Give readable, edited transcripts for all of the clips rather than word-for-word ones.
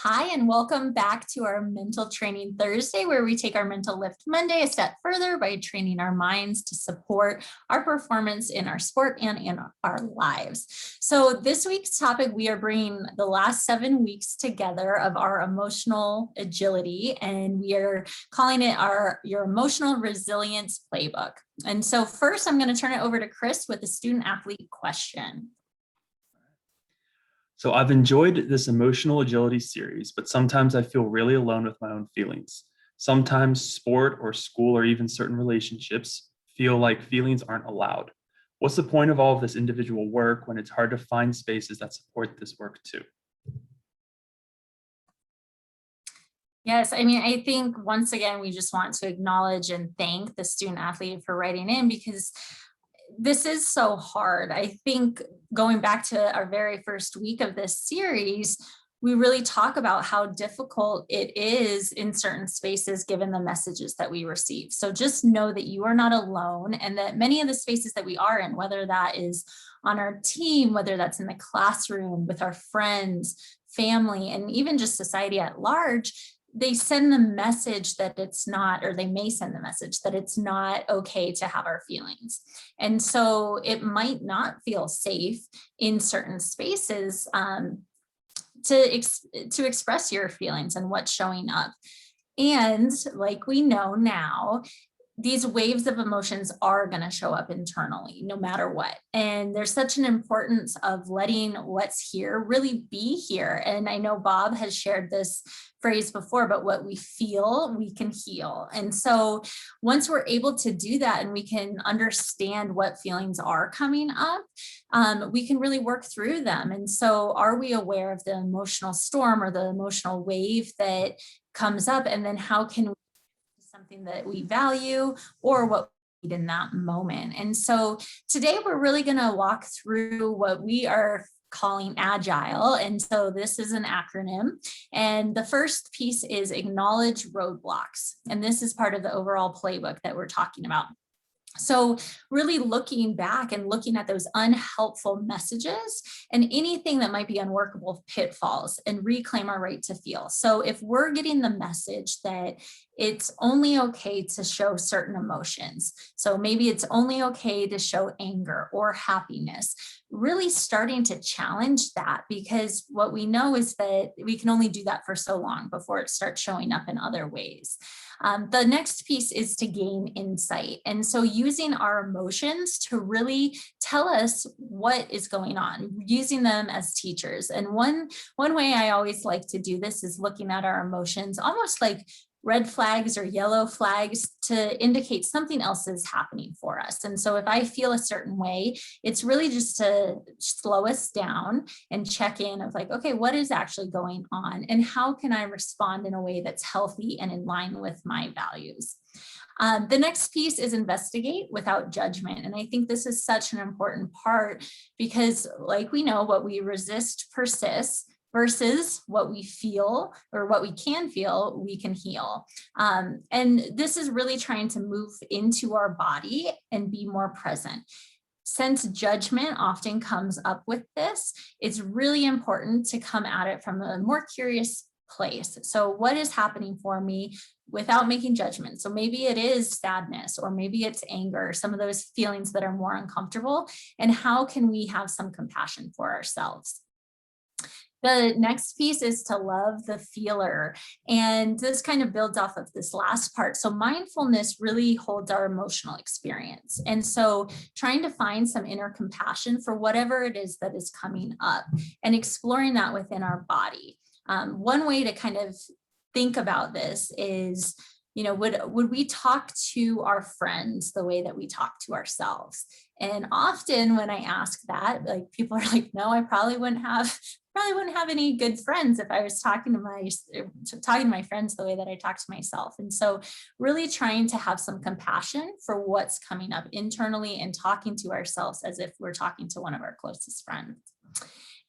Hi, and welcome back to our Mental Training Thursday, where we take our Mental Lift Monday a step further by training our minds to support our performance in our sport and in our lives. So this week's topic, we are bringing the last 7 weeks together of our emotional agility, and we are calling it your emotional resilience playbook. And so first, I'm going to turn it over to Chris with a student athlete question. So I've enjoyed this emotional agility series, but sometimes I feel really alone with my own feelings. Sometimes sport or school or even certain relationships feel like feelings aren't allowed. What's the point of all of this individual work when it's hard to find spaces that support this work too? Yes, I mean, I think once again, we just want to acknowledge and thank the student athlete for writing in, because this is so hard. I think going back to our very first week of this series, we really talk about how difficult it is in certain spaces given the messages that we receive. So just know that you are not alone, and that many of the spaces that we are in, whether that is on our team, whether that's in the classroom, with our friends, family, and even just society at large, they send the message that it's not, or they may send the message that it's not okay to have our feelings. And so it might not feel safe in certain spaces to express your feelings and what's showing up. And like we know now, these waves of emotions are going to show up internally no matter what. And there's such an importance of letting what's here really be here. And I know Bob has shared this phrase before, but what we feel, we can heal. And so once we're able to do that and we can understand what feelings are coming up, we can really work through them. And so are we aware of the emotional storm or the emotional wave that comes up? And then how can we something that we value or what we need in that moment? And so today we're really going to walk through what we are calling Agile. And so this is an acronym. And the first piece is acknowledge roadblocks. And this is part of the overall playbook that we're talking about. So really looking back and looking at those unhelpful messages and anything that might be unworkable pitfalls and reclaim our right to feel. So if we're getting the message that it's only okay to show certain emotions, so maybe it's only okay to show anger or happiness, really starting to challenge that, because what we know is that we can only do that for so long before it starts showing up in other ways. The next piece is to gain insight. And so using our emotions to really tell us what is going on, using them as teachers. And one way I always like to do this is looking at our emotions almost like red flags or yellow flags to indicate something else is happening for us. And so if I feel a certain way, it's really just to slow us down and check in of like, okay, what is actually going on? And how can I respond in a way that's healthy and in line with my values? The next piece is investigate without judgment. And I think this is such an important part because, like we know, what we resist persists, versus what we feel or what we can feel, we can heal. And this is really trying to move into our body and be more present. Since judgment often comes up with this, it's really important to come at it from a more curious place. So what is happening for me without making judgment? So maybe it is sadness, or maybe it's anger, some of those feelings that are more uncomfortable. And how can we have some compassion for ourselves? The next piece is to love the feeler. And this kind of builds off of this last part. So mindfulness really holds our emotional experience. And so trying to find some inner compassion for whatever it is that is coming up and exploring that within our body. One way to kind of think about this is, would we talk to our friends the way that we talk to ourselves? And often when I ask that, like, people are like, no, I probably wouldn't have any good friends if I was talking to my friends the way that I talk to myself. And so really trying to have some compassion for what's coming up internally and talking to ourselves as if we're talking to one of our closest friends.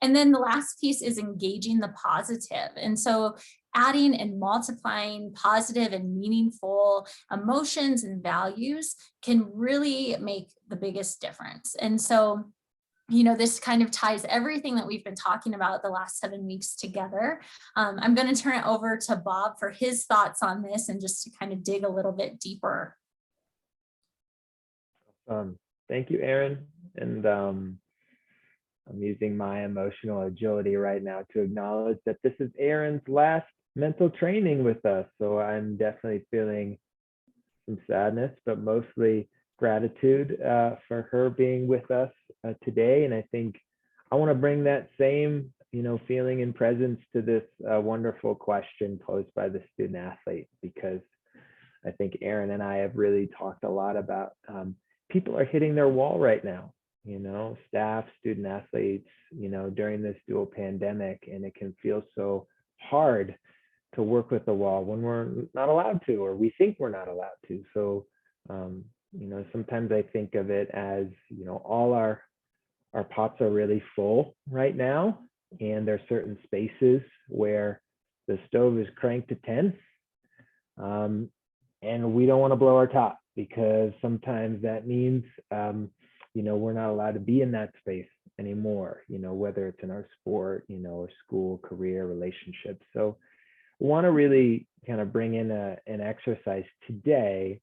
And then the last piece is engaging the positive. And so adding and multiplying positive and meaningful emotions and values can really make the biggest difference. And so This kind of ties everything that we've been talking about the last 7 weeks together. I'm going to turn it over to Bob for his thoughts on this and just to kind of dig a little bit deeper. Thank you, Erin. And I'm using my emotional agility right now to acknowledge that this is Erin's last mental training with us. So I'm definitely feeling some sadness, but mostly gratitude for her being with us today. And I think I want to bring that same, feeling and presence to this wonderful question posed by the student athlete, because I think Erin and I have really talked a lot about people are hitting their wall right now, staff, student athletes, during this dual pandemic, and it can feel so hard to work with the wall when we're not allowed to, or we think we're not allowed to. So, sometimes I think of it as, all our pots are really full right now, and there are certain spaces where the stove is cranked to 10, and we don't want to blow our top, because sometimes that means, we're not allowed to be in that space anymore, whether it's in our sport, or school, career, relationships. So want to really kind of bring in an exercise today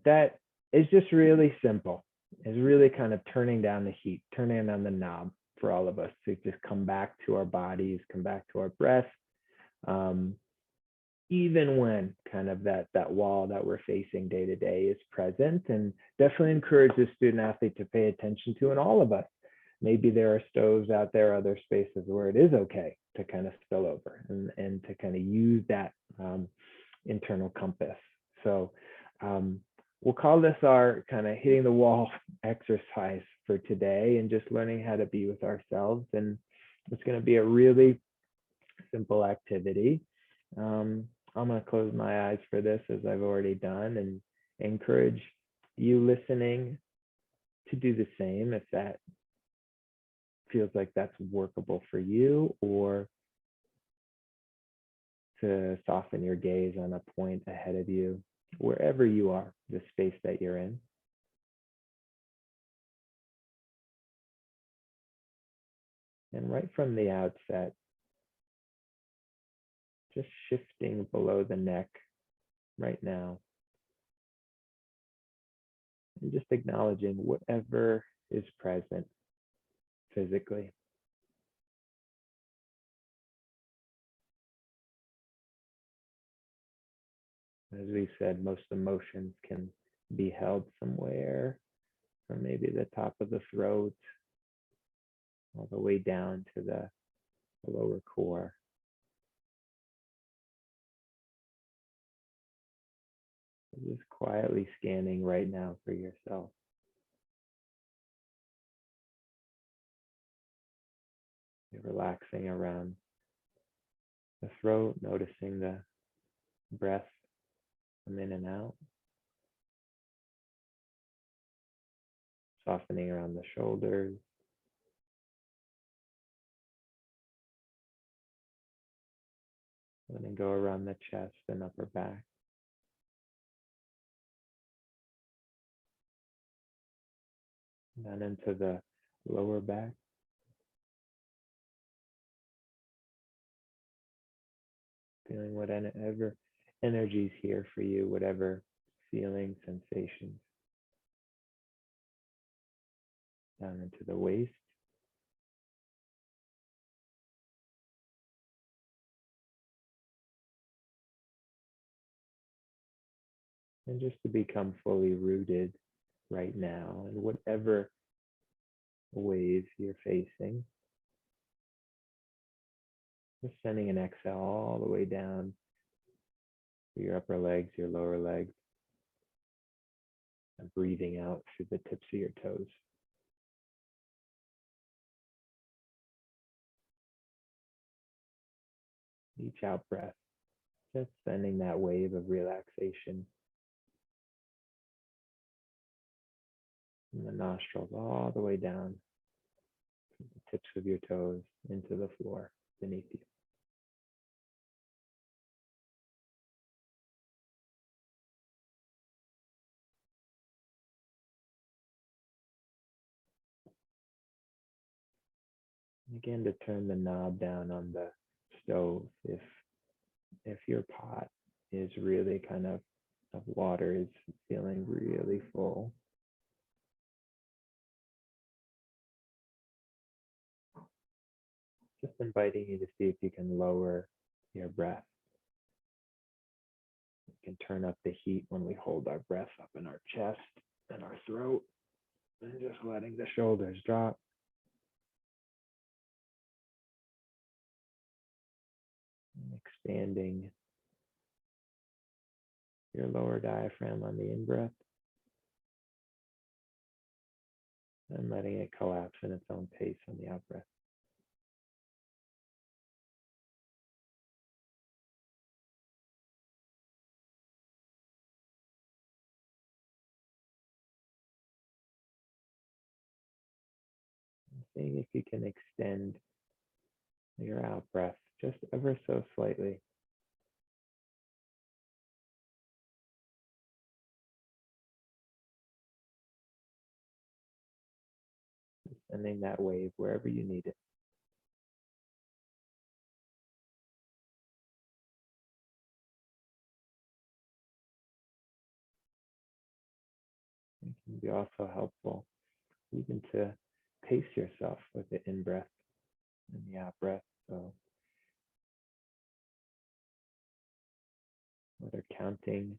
that is just really simple, is really kind of turning down the heat, turning down the knob for all of us to just come back to our bodies, come back to our breath, even when kind of that wall that we're facing day to day is present. And definitely encourage the student athlete to pay attention to, and all of us. Maybe there are stoves out there, other spaces where it is okay to kind of spill over and to kind of use that internal compass. So we'll call this our kind of hitting the wall exercise for today, and just learning how to be with ourselves. And it's going to be a really simple activity. I'm going to close my eyes for this, as I've already done, and encourage you listening to do the same if that feels like that's workable for you, or to soften your gaze on a point ahead of you, wherever you are, the space that you're in. And right from the outset, just shifting below the neck right now, and just acknowledging whatever is present physically. As we said, most emotions can be held somewhere from maybe the top of the throat all the way down to the lower core. Just quietly scanning right now for yourself. You're relaxing around the throat, noticing the breath come in and out. Softening around the shoulders. Letting go around the chest and upper back. Down into the lower back. Feeling whatever energy's here for you, whatever feeling, sensations. Down into the waist. And just to become fully rooted right now in whatever wave you're facing. Just sending an exhale all the way down to your upper legs, your lower legs, and breathing out through the tips of your toes. Each out breath, just sending that wave of relaxation from the nostrils all the way down to the tips of your toes into the floor beneath you. Again, to turn the knob down on the stove if your pot is really kind of water is feeling really full. Just inviting you to see if you can lower your breath. You can turn up the heat when we hold our breath up in our chest and our throat, and just letting the shoulders drop. And expanding your lower diaphragm on the in-breath, and letting it collapse in its own pace on the out-breath. Seeing if you can extend your out breath just ever so slightly. Sending that wave wherever you need it. It can be also helpful even to pace yourself with the in-breath and the out-breath. So whether counting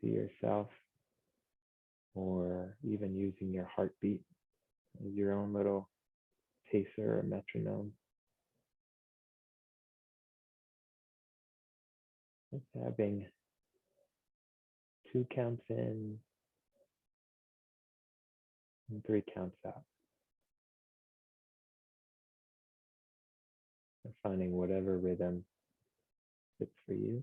to yourself or even using your heartbeat as your own little pacer or metronome. Just having 2 counts in and 3 counts out. And finding whatever rhythm fits for you.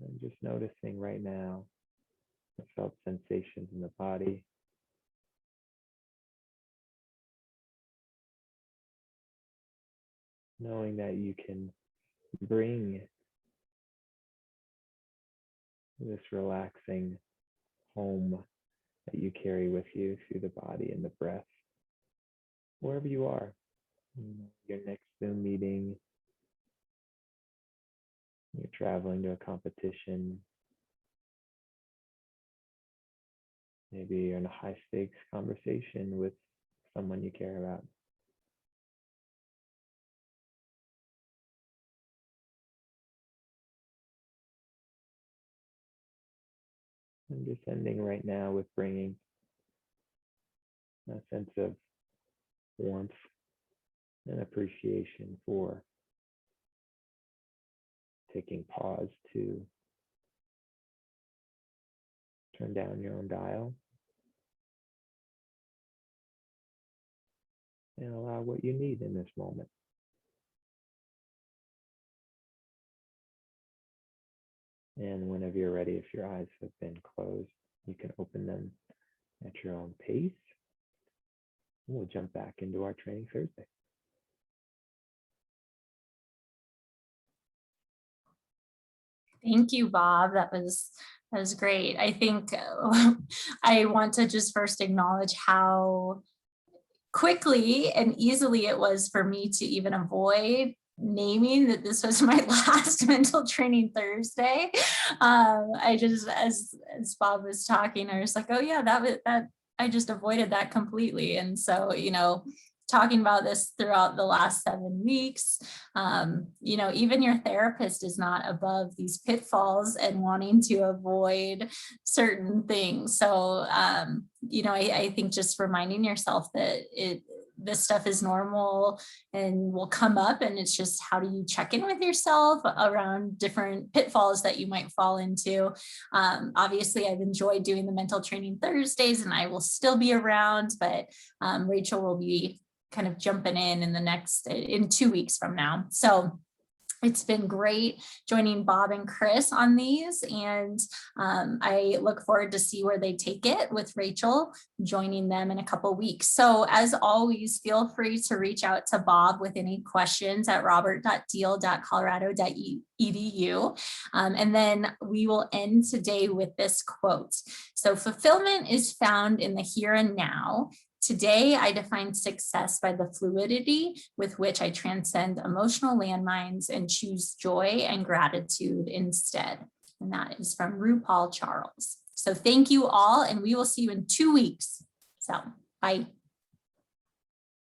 And just noticing right now the felt sensations in the body. Knowing that you can bring this relaxing home that you carry with you through the body and the breath, wherever you are. Your next Zoom meeting, you're traveling to a competition, maybe you're in a high stakes conversation with someone you care about. I'm just ending right now with bringing a sense of warmth and appreciation for taking pause to turn down your own dial and allow what you need in this moment. And whenever you're ready, if your eyes have been closed, you can open them at your own pace. We'll jump back into our training Thursday. Thank you, Bob. That was great. I think I want to just first acknowledge how quickly and easily it was for me to even avoid naming that this was my last mental training Thursday. I just, as Bob was talking, I was like, oh yeah, that I just avoided that completely. And so, talking about this throughout the last 7 weeks, even your therapist is not above these pitfalls and wanting to avoid certain things. So, I think just reminding yourself that this stuff is normal and will come up, and it's just how do you check in with yourself around different pitfalls that you might fall into. Obviously, I've enjoyed doing the mental training Thursdays, and I will still be around, but Rachel will be kind of jumping in 2 weeks from now. So It's been great joining Bob and Chris on these, and I look forward to see where they take it with Rachel joining them in a couple weeks. So as always, feel free to reach out to Bob with any questions at robert.deal.colorado.edu. And then we will end today with this quote. So fulfillment is found in the here and now. Today, I define success by the fluidity with which I transcend emotional landmines and choose joy and gratitude instead. And that is from RuPaul Charles. So thank you all, and we will see you in 2 weeks. So bye.